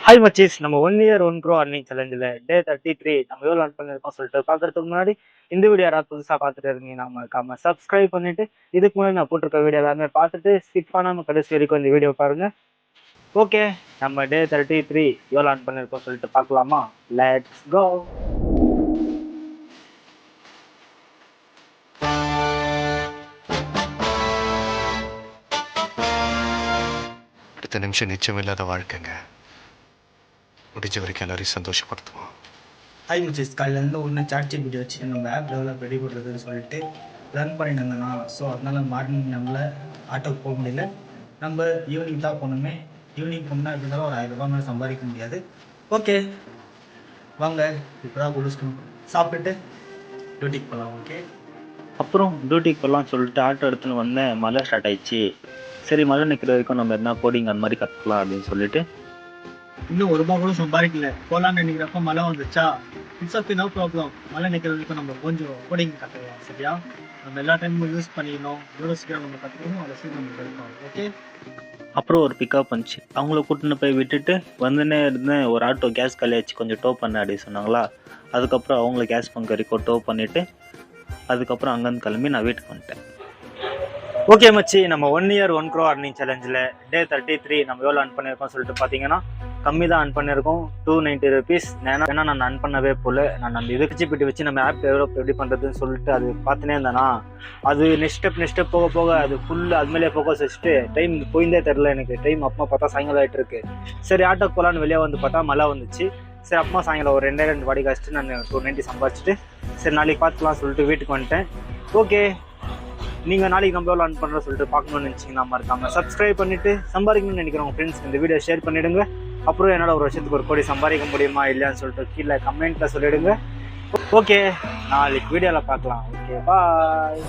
Hi மச்சீஸ், நம்ம 1 year 1 grow earning சேலஞ்சில் டே 33 நம்ம எவ்வளோ லேர்ன் பண்ணியிருக்கோம் சொல்லிட்டு பார்க்கறதுக்கு முன்னாடி இந்த வீடியோ யாராவது புதுசாக பார்த்துட்டு இருக்கீங்க மறக்காம சப்ஸ்கிரைப் பண்ணிட்டு இதுக்கு முன்னாடி நான் போட்டிருக்க வீடியோ எல்லாமே பார்த்துட்டு ஸ்கிப் பண்ணாமல் கடைசி வரைக்கும் இந்த வீடியோ பாருங்க. ஓகே, நம்ம டே 33 எவ்வளோ லேர்ன் பண்ணியிருக்கோம் சொல்லிட்டு பார்க்கலாமா? Let's go. அடுத்த நிமிஷம் நிச்சயமில்லாத வாழ்க்கைங்க. முடிஞ்ச வரைக்கும் எல்லாரையும் சந்தோஷப்படுத்துவோம். ஹாய் மச்சீஸ், காலையிலேருந்து ஒன்று சாட் ஜிபிடி வச்சு நம்ம ஆப் டெவலப் ரெடி பண்ணுறதுன்னு சொல்லிட்டு ரன் பண்ணியிருந்தாங்கண்ணா. ஸோ அதனால் மார்னிங் நம்மளால் ஆட்டோக்கு போக முடியல. நம்ம ஈவினிங் தான் போகணுமே. ஈவினிங் போனால் எப்படி இருந்தாலும் ஒரு 1000 ரூபா மேலே சம்பாதிக்க முடியாது. ஓகே வாங்க, இப்போ தான் குளிச்சுக்கணும், சாப்பிட்டுட்டு டியூட்டிக்கு போகலாம். ஓகே, அப்புறம் டியூட்டிக்கு போகலான்னு சொல்லிட்டு ஆட்டோ எடுத்துன்னு வந்தேன். மழை ஸ்டார்ட் ஆயிடுச்சு. சரி, மழை நிற்கிற வரைக்கும் நம்ம என்ன கோடிங் அந்த மாதிரி கற்றுக்கலாம் அப்படின்னு சொல்லிட்டு இன்னும் 1 ரூபா கூட சம்பாதிக்கல. போகலான்னு நினைக்கிறப்ப மழை வந்துச்சா. It's okay, no problem. மழை நிற்கிறதுக்கு நம்ம கொஞ்சம் கோடிங் கற்றுக்கலாம். சரியா? நம்ம எல்லா டைமும் யூஸ் பண்ணிக்கணும். எவ்வளோ சீக்கிரம் நம்ம கற்றுக்கணும் அவ்வளோ சீக்கிரம் நம்ம எடுக்கணும். ஓகே, அப்புறம் ஒரு பிக்கப் பண்ணிச்சு. அவங்கள கூட்டின்னு போய் விட்டுட்டு வந்துன்னே இருந்தேன். ஒரு ஆட்டோ கேஸ் காலியாச்சு, கொஞ்சம் டோ பண்ண அப்படின்னு சொன்னாங்களா. அதுக்கப்புறம் அவங்கள கேஸ் பங்க் வரைக்கும் டோ பண்ணிவிட்டு அதுக்கப்புறம் அங்கேருந்து கிளம்பி நான் வீட்டுக்கு வந்துட்டேன். ஓகே மச்சி, நம்ம 1 இயர் 1 க்ரோ அர்னிங் சேலஞ்சில் டே 33 நம்ம எவ்வளோ அர்ன் பண்ணியிருக்கோம் சொல்லிட்டு பார்த்தீங்கன்னா கம்மி தான் அர்ன் பண்ணியிருக்கோம், 290 ருபீஸ். ஏன்னா நான் அர்ன் பண்ணவே போல. நான் அந்த இதுக்கு ஜிபிடி வச்சு நம்ம ஆப் டெவலப் எப்படி பண்ணுறதுன்னு சொல்லிட்டு அது பார்த்துனே இருந்தேன்னா அது நெக்ஸ்ட் ஸ்டெப் போக போக அது ஃபுல்லாக அது மேலே ஃபோக்கஸ் வச்சுட்டு டைம் போயிருந்தே தெரில எனக்கு. டைம் அப்பமா பார்த்தா சாயங்காலம் ஆகிட்டு இருக்கு. சரி, ஆட்டோக்கு போகலான்னு வெளியே வந்து பார்த்தா மழை வந்துச்சு. சரி, அப்பமா சாயங்காலம் ஒரு 2 வாடி காய்ச்சிட்டு நான் 290 சம்பாதிச்சுட்டு சரி நாளைக்கு பார்த்துக்கலாம் சொல்லிட்டு வீட்டுக்கு வந்துட்டேன். ஓகே, நீங்கள் நாளைக்கு நம்ம எவ்வளோ அர்ன் பண்ணுறோம் சொல்லிட்டு பார்க்கணும்னு நினச்சிங்கன்னா மறக்காமல் சப்ஸ்கிரைப் பண்ணிவிட்டு சம்பாதிக்கணும்னு நினைக்கிறவங்க ஃப்ரெண்ட்ஸ் இந்த வீடியோ ஷேர் பண்ணிவிடுங்க. அப்புறம் என்னோட ஒரு வருஷத்துக்கு 1 கோடி சம்பாதிக்க முடியுமா இல்லையான்னு சொல்லிட்டு கீழே கமெண்ட்டில் சொல்லிவிடுங்க. ஓகே, நாளைக்கு வீடியோவில் பார்க்கலாம். ஓகே, பாய்.